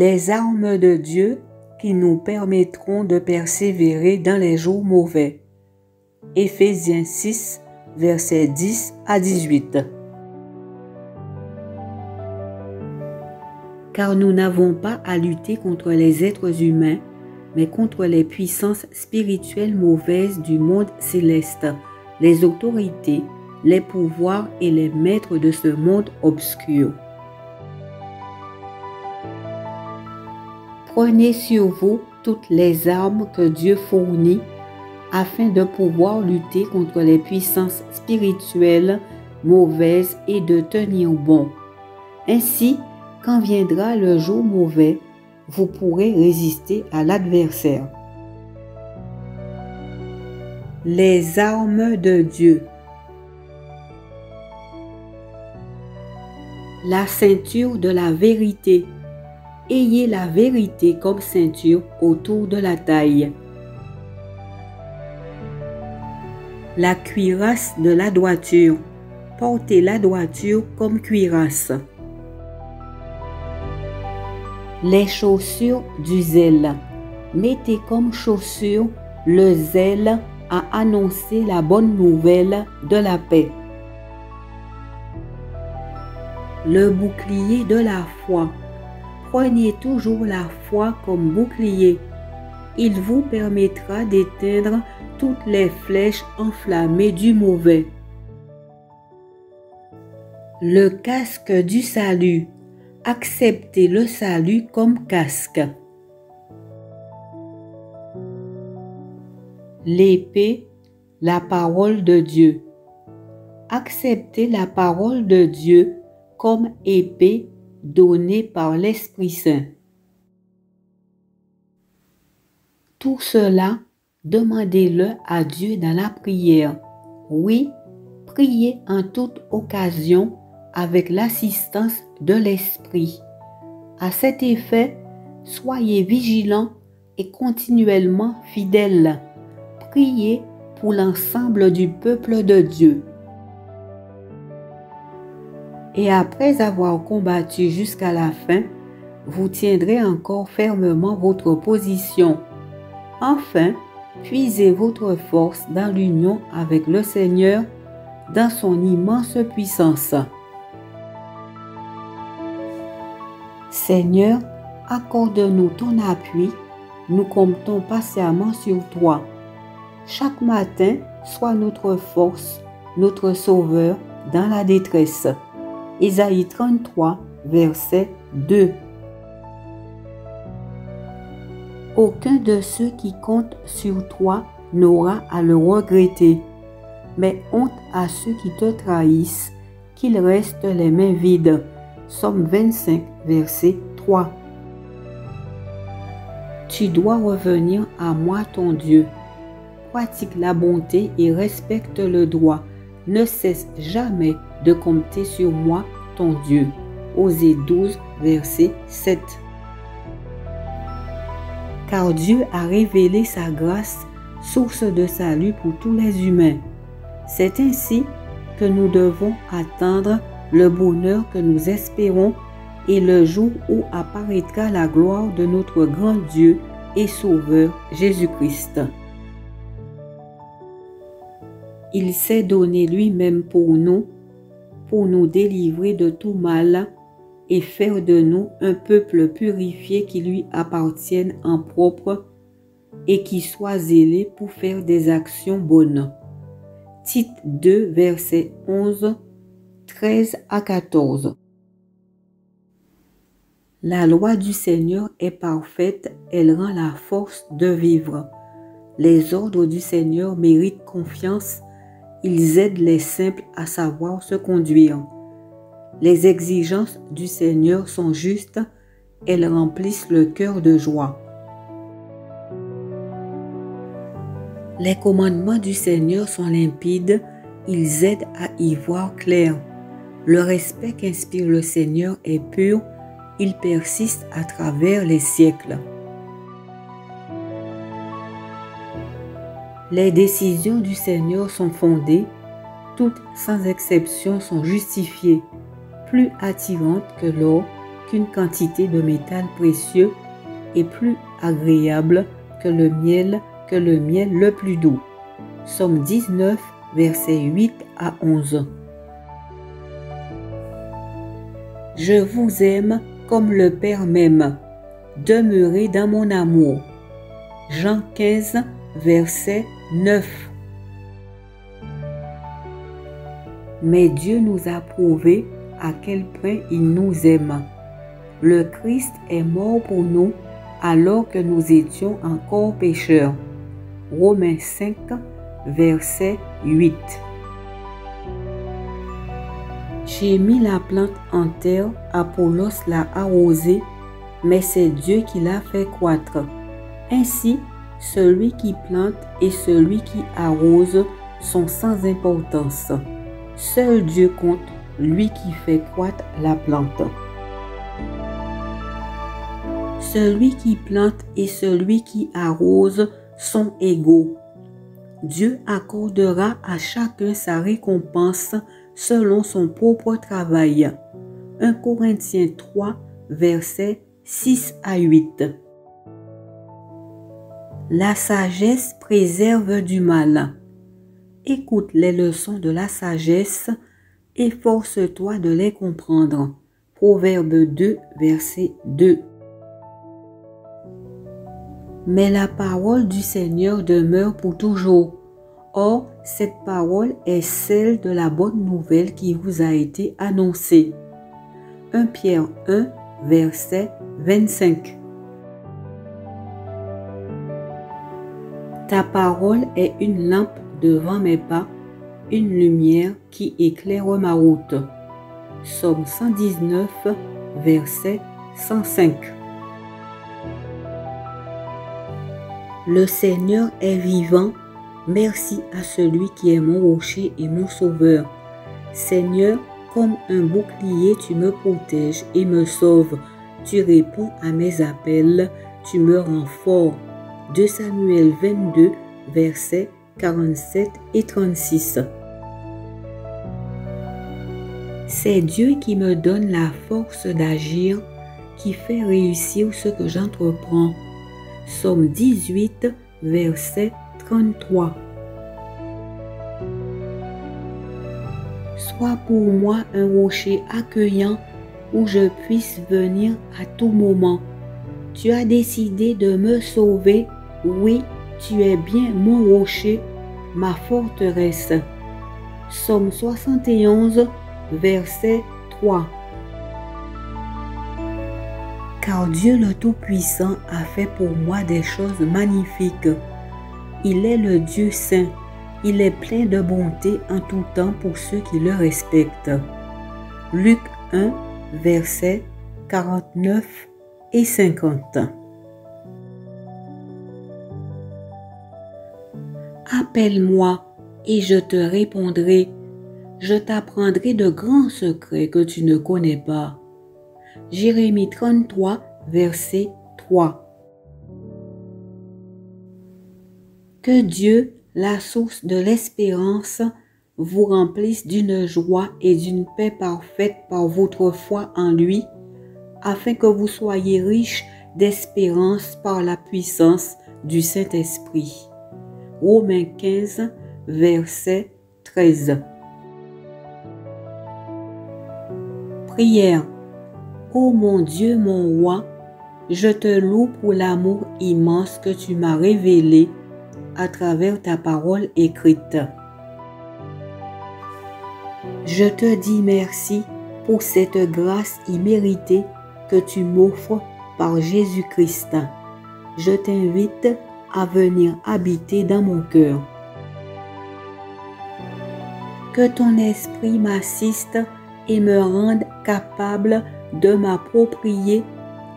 les armes de Dieu qui nous permettront de persévérer dans les jours mauvais. Éphésiens 6, versets 10 à 18. Car nous n'avons pas à lutter contre les êtres humains, mais contre les puissances spirituelles mauvaises du monde céleste, les autorités, les pouvoirs et les maîtres de ce monde obscur. Prenez sur vous toutes les armes que Dieu fournit afin de pouvoir lutter contre les puissances spirituelles mauvaises et de tenir bon. Ainsi, quand viendra le jour mauvais, vous pourrez résister à l'adversaire. Les armes de Dieu. La ceinture de la vérité. Ayez la vérité comme ceinture autour de la taille. La cuirasse de la droiture. Portez la droiture comme cuirasse. Les chaussures du zèle. Mettez comme chaussure le zèle à annoncer la bonne nouvelle de la paix. Le bouclier de la foi. Prenez toujours la foi comme bouclier. Il vous permettra d'éteindre toutes les flèches enflammées du mauvais. Le casque du salut. Acceptez le salut comme casque. L'épée, la parole de Dieu. Acceptez la parole de Dieu comme épée donnée par l'Esprit Saint. Tout cela, demandez-le à Dieu dans la prière. Oui, priez en toute occasion avec l'assistance de l'Esprit. À cet effet, soyez vigilants et continuellement fidèles. Priez pour l'ensemble du peuple de Dieu. Et après avoir combattu jusqu'à la fin, vous tiendrez encore fermement votre position. Enfin, puisez votre force dans l'union avec le Seigneur, dans son immense puissance. Seigneur, accorde-nous ton appui, nous comptons patiemment sur toi. Chaque matin, sois notre force, notre sauveur dans la détresse. Ésaïe 33, verset 2. Aucun de ceux qui comptent sur toi n'aura à le regretter, mais honte à ceux qui te trahissent, qu'ils restent les mains vides. Psaume 25, verset 3. Tu dois revenir à moi, ton Dieu. Pratique la bonté et respecte le droit. Ne cesse jamais de compter sur moi, ton Dieu. Osée 12, verset 7. Car Dieu a révélé sa grâce, source de salut pour tous les humains. C'est ainsi que nous devons attendre le bonheur que nous espérons et le jour où apparaîtra la gloire de notre grand Dieu et Sauveur Jésus-Christ. Il s'est donné lui-même pour nous délivrer de tout mal et faire de nous un peuple purifié qui lui appartienne en propre et qui soit zélé pour faire des actions bonnes. Tite 2, versets 11, 13 à 14. La loi du Seigneur est parfaite, elle rend la force de vivre. Les ordres du Seigneur méritent confiance, ils aident les simples à savoir se conduire. Les exigences du Seigneur sont justes, elles remplissent le cœur de joie. Les commandements du Seigneur sont limpides, ils aident à y voir clair. Le respect qu'inspire le Seigneur est pur, il persiste à travers les siècles. Les décisions du Seigneur sont fondées, toutes sans exception sont justifiées, plus attirantes que l'or, qu'une quantité de métal précieux est plus agréable que le miel le plus doux. Somme 19, versets 8 à 11. Je vous aime comme le Père m'aime. Demeurez dans mon amour. Jean 15, verset 9. Mais Dieu nous a prouvé à quel point il nous aime. Le Christ est mort pour nous alors que nous étions encore pécheurs. Romains 5, verset 8. J'ai mis la plante en terre, Apollos l'a arrosée, mais c'est Dieu qui l'a fait croître. Ainsi, celui qui plante et celui qui arrose sont sans importance. Seul Dieu compte, lui qui fait croître la plante. Celui qui plante et celui qui arrose sont égaux. Dieu accordera à chacun sa récompense selon son propre travail. 1 Corinthiens 3, versets 6 à 8. La sagesse préserve du mal. Écoute les leçons de la sagesse, efforce-toi de les comprendre. Proverbe 2, verset 2. Mais la parole du Seigneur demeure pour toujours. Or, cette parole est celle de la bonne nouvelle qui vous a été annoncée. 1 Pierre 1, verset 25. Ta parole est une lampe devant mes pas, une lumière qui éclaire ma route. Psaume 119, verset 105. Le Seigneur est vivant, merci à celui qui est mon rocher et mon sauveur. Seigneur, comme un bouclier, tu me protèges et me sauves. Tu réponds à mes appels, tu me rends fort. 2 Samuel 22, versets 47 et 36. C'est Dieu qui me donne la force d'agir, qui fait réussir ce que j'entreprends. Psaume 18, verset 33. Sois pour moi un rocher accueillant où je puisse venir à tout moment. Tu as décidé de me sauver. Oui, tu es bien mon rocher, ma forteresse. Psaume 71, verset 3. Car Dieu le Tout-Puissant a fait pour moi des choses magnifiques. Il est le Dieu saint. Il est plein de bonté en tout temps pour ceux qui le respectent. Luc 1, versets 49 et 50. Appelle-moi et je te répondrai. Je t'apprendrai de grands secrets que tu ne connais pas. Jérémie 33, verset 3. Que Dieu, la source de l'espérance, vous remplisse d'une joie et d'une paix parfaite par votre foi en lui, afin que vous soyez riches d'espérance par la puissance du Saint-Esprit. Romains 15, verset 13. Prière. Ô mon Dieu, mon roi, je te loue pour l'amour immense que tu m'as révélé à travers ta parole écrite. Je te dis merci pour cette grâce imméritée que tu m'offres par Jésus-Christ. Je t'invite à venir habiter dans mon cœur. Que ton esprit m'assiste et me rende capable de m'approprier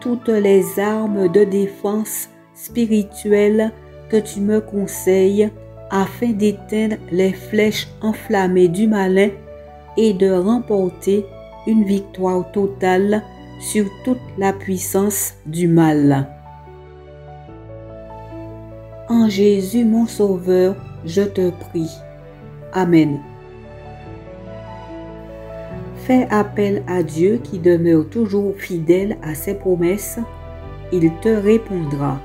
toutes les armes de défense spirituelle que tu me conseilles afin d'éteindre les flèches enflammées du malin et de remporter une victoire totale sur toute la puissance du mal. En Jésus mon Sauveur, je te prie. Amen. Fais appel à Dieu qui demeure toujours fidèle à ses promesses. Il te répondra.